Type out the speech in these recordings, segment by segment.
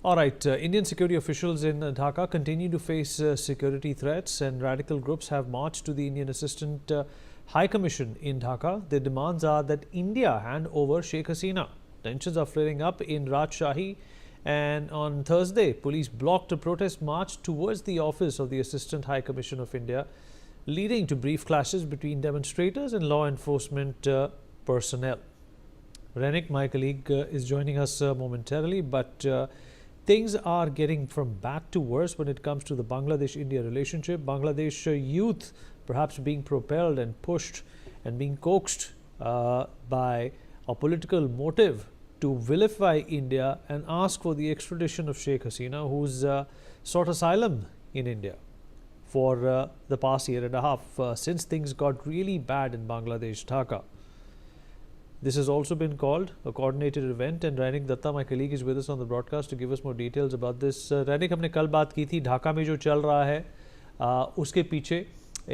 All right, Indian security officials in Dhaka continue to face security threats, and radical groups have marched to the Indian Assistant High Commission in Dhaka. Their demands are that India hand over Sheikh Hasina. Tensions are flaring up in Rajshahi, and on Thursday, police blocked a protest march towards the office of the Assistant High Commission of India, leading to brief clashes between demonstrators and law enforcement personnel. Renik, my colleague, is joining us momentarily, but things are getting from bad to worse when it comes to the Bangladesh-India relationship. Bangladesh youth perhaps being propelled and pushed and being coaxed by a political motive to vilify India and ask for the extradition of Sheikh Hasina, who's sought asylum in India for the past year and a half since things got really bad in Bangladesh, Dhaka. This has also been called a coordinated event, and Rainik Datta, my colleague, is with us on the broadcast to give us more details about this. Rainik, हमने कल बात की थी ढाका में जो चल रहा है उसके पीछे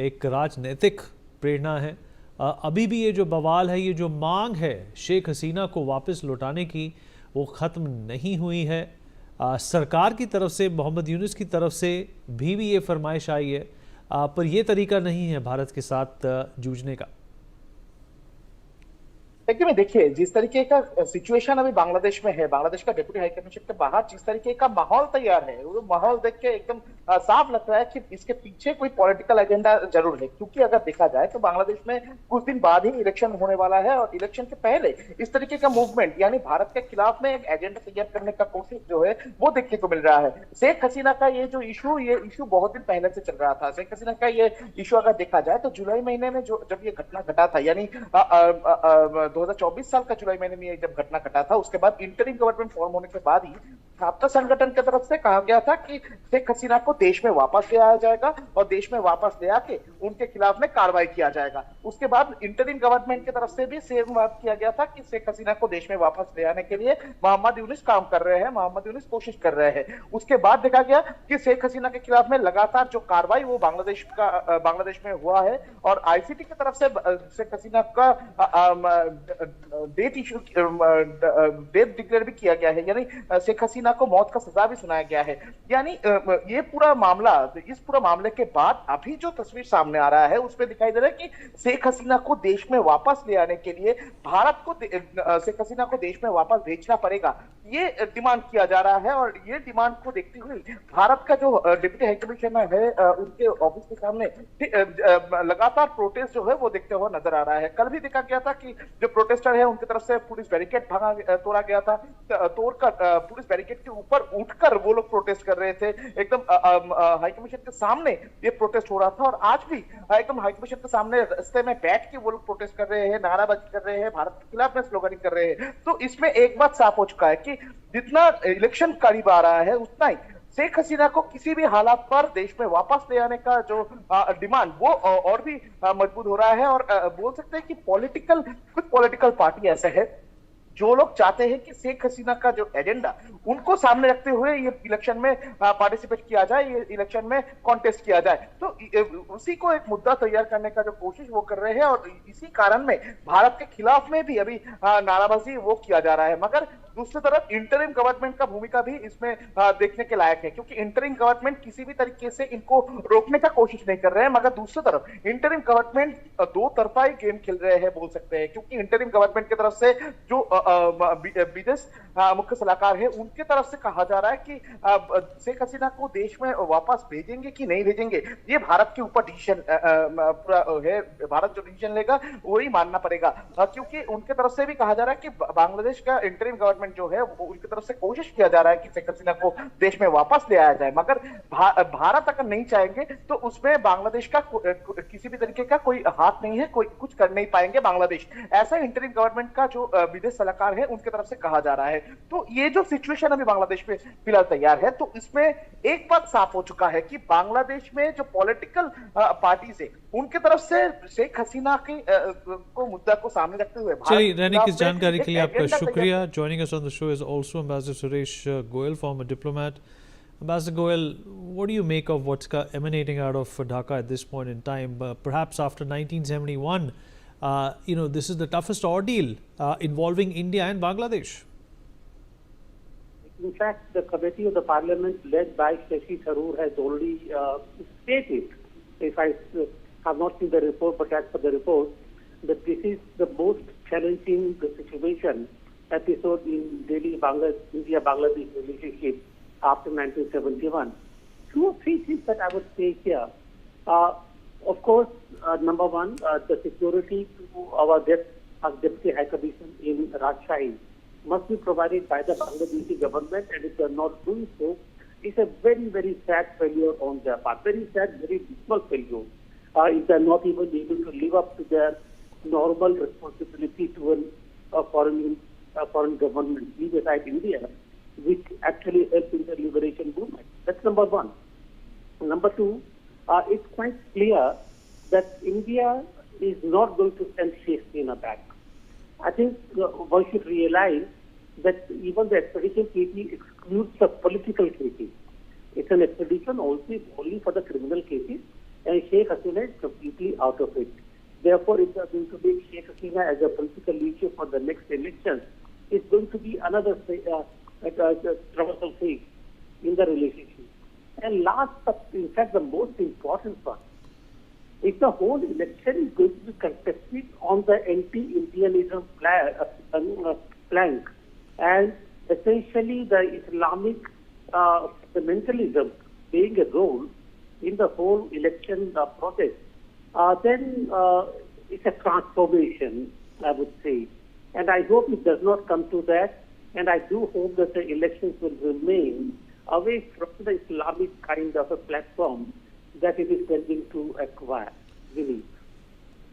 एक राजनीतिक प्रेरणा है. अभी भी ये जो बवाल है, ये जो मांग है शेख हसीना को वापस लौटाने की, वो ख़त्म नहीं हुई है. सरकार की तरफ से, मोहम्मद यूनुस की तरफ से भी ये फरमाइश आई है, पर ये तरीका नहीं है भारत के साथ जूझने का. एकदम देखिए, जिस तरीके का सिचुएशन अभी बांग्लादेश में है, बांग्लादेश का डेप्यूटी हाई कमिश्नर के बाहर जिस तरीके का माहौल तैयार है, वो माहौल देख के एकदम साफ लग रहा है कि इसके पीछे कोई पॉलिटिकल एजेंडा जरूर है. क्योंकि अगर देखा जाए तो बांग्लादेश में कुछ दिन बाद ही इलेक्शन होने वाला है, और इलेक्शन के पहले इस तरीके का मूवमेंट, यानी भारत के खिलाफ में एक एजेंडा तैयार करने का कोशिश जो है वो देखने को मिल रहा है. शेख हसीना का ये इशू बहुत दिन पहले से चल रहा था. शेख हसीना का ये इशू अगर देखा जाए तो जुलाई महीने में जब ये घटना घटा था, यानी 2024 साल का जुलाई महीने में जब घटना घटा था, उसके बाद इंटरिम गवर्नमेंट फॉर्म होने के बाद ही आपका संगठन की तरफ से कहा गया था कि शेख हसीना को देश में वापस ले आया जाएगा और देश में वापस ले आके उनके खिलाफ में कार्रवाई किया जाएगा. उसके बाद इंटरिम गवर्नमेंट की तरफ से भी सेम बात किया गया था कि शेख हसीना को देश में वापस ले आने के लिए मोहम्मद यूनुस काम कर रहे हैं, मोहम्मद यूनुस कोशिश कर रहे हैं. उसके बाद देखा गया कि शेख हसीना के खिलाफ में लगातार जो कार्रवाई वो बांग्लादेश में हुआ है, और आईसीटी की तरफ से शेख हसीना का डेथ डिक्लेयर भी किया गया है, यानी शेख हसीना को मौत का सजा भी सुनाया गया है. यानी ये पूरा मामला, इस पूरा मामले के बाद अभी जो तस्वीर सामने आ रहा है उसमें दिखाई दे रहा है कि शेख हसीना को देश में वापस ले आने के लिए भारत को शेख हसीना को देश में वापस भेजना पड़ेगा, ये डिमांड किया जा रहा है. और ये डिमांड को देखते हुए भारत का जो डिप्टी हाई कमिश्नर है, उनके ऑफिस के सामने लगातार प्रोटेस्ट जो है वो देखते हुए नजर आ रहा है. कल भी देखा गया था कि जो प्रोटेस्टर है उनकी तरफ से पुलिस बैरिकेड तोड़ा गया था, तोड़कर पुलिस बैरिकेड के ऊपर उठकर वो लोग प्रोटेस्ट कर रहे थे. एकदम हाई कमीशन के सामने ये प्रोटेस्ट हो रहा था, और आज भी एकदम हाई कमीशन के सामने रास्ते में बैठ के वो लोग प्रोटेस्ट कर रहे हैं, नाराबाजी कर रहे हैं, भारत के खिलाफ में स्लोगनिंग कर रहे हैं. तो इसमें एक बात साफ हो चुका है कि जितना इलेक्शन करीब आ रहा है उतना ही शेख हसीना को किसी भी हालात पर देश में वापस ले आने का जो डिमांड वो और भी मजबूत हो रहा है. और बोल सकते हैं कि कुछ पॉलिटिकल पार्टी ऐसे है जो लोग चाहते हैं कि शेख हसीना का जो एजेंडा उनको सामने रखते हुए ये इलेक्शन में पार्टिसिपेट किया जाए, ये इलेक्शन में कॉन्टेस्ट किया जाए. तो उसी को एक मुद्दा तैयार करने का जो कोशिश वो कर रहे हैं, और इसी कारण में भारत के खिलाफ में भी अभी नाराबाजी वो किया जा रहा है. मगर दूसरी तरफ इंटरिम गवर्नमेंट का भूमिका भी इसमें देखने के लायक है, क्योंकि इंटरिम गवर्नमेंट किसी भी तरीके से इनको रोकने का कोशिश नहीं कर रहे हैं. मगर दूसरी तरफ इंटरिम गवर्नमेंट दो तरफा ही गेम खेल रहे हैं बोल सकते हैं, क्योंकि इंटरिम गवर्नमेंट की तरफ से जो विदेश मुख्य सलाहकार है उनके तरफ से कहा जा रहा है कि शेख हसीना को देश में वापस भेजेंगे कि नहीं भेजेंगे, ये भारत के ऊपर डिसीजन पूरा है. भारत जो डिसीजन लेगा वही मानना पड़ेगा, क्योंकि उनके तरफ से भी कहा जा रहा है कि बांग्लादेश का इंटरिम गवर्नमेंट जो है उनकी तरफ से कोशिश किया जा रहा है कि शेख हसीना को देश में वापस ले आया जाए. मगर भारत अगर नहीं चाहेंगे तो उसमें बांग्लादेश का किसी भी तरीके का कोई हाथ नहीं है, कोई कुछ कर नहीं पाएंगे बांग्लादेश. ऐसा इंटरिम गवर्नमेंट का जो विदेश सलाहकार है उनके तरफ से कहा जा रहा है. तो ये जो सिचुएशन अभी बांग्लादेश में फिलहाल तैयार है, तो इसमें एक बात साफ हो चुका है कि बांग्लादेश में जो पॉलिटिकल पार्टी से उनके तरफ से शेख हसीना के को मुद्दा को सामने रखते हुए चलिए, रैनिक, इस जानकारी के लिए आपका शुक्रिया. Joining us on the show is also ambassador Suresh Goyal, farmer diplomat. Ambassador Goel, what do you make of what's emanating out of Dhaka at this point in time? Perhaps after 1971, this is the toughest ordeal involving India and Bangladesh. In fact, the committee of the parliament led by Shashi Tharoor has already stated, if I have not seen the report, but as per the report, that this is the most challenging situation episode in India-Bangladesh relationship after 1971. Two or three things that I would say here. Of course, number one, the security to our Deputy High Commission in Rajshahi must be provided by the Bangladeshi government, and if they are not doing so, it's a very, very sad failure on their part. Very sad, very dismal failure. If they are not even able to live up to their normal responsibility to a foreign government, leave aside India, which actually helped in the liberation movement. That's number one. Number two, it's quite clear that India is not going to send Sheikh Hasina back. I think one should realize that even the extradition treaty excludes the political cases. It's an extradition only for the criminal cases, and Sheikh Hasina is completely out of it. Therefore, if they are going to make Sheikh Hasina as a political issue for the next elections, it's going to be another troublesome phase in the relationship. And last, but in fact the most important one, if the whole election is going to be contested on the anti-Indianism plank, and essentially the Islamic fundamentalism playing a role in the whole election process, then it's a transformation, I would say. And I hope it does not come to that, and I do hope that the elections will remain away from the Islamic kind of a platform that it is tending to acquire. Really.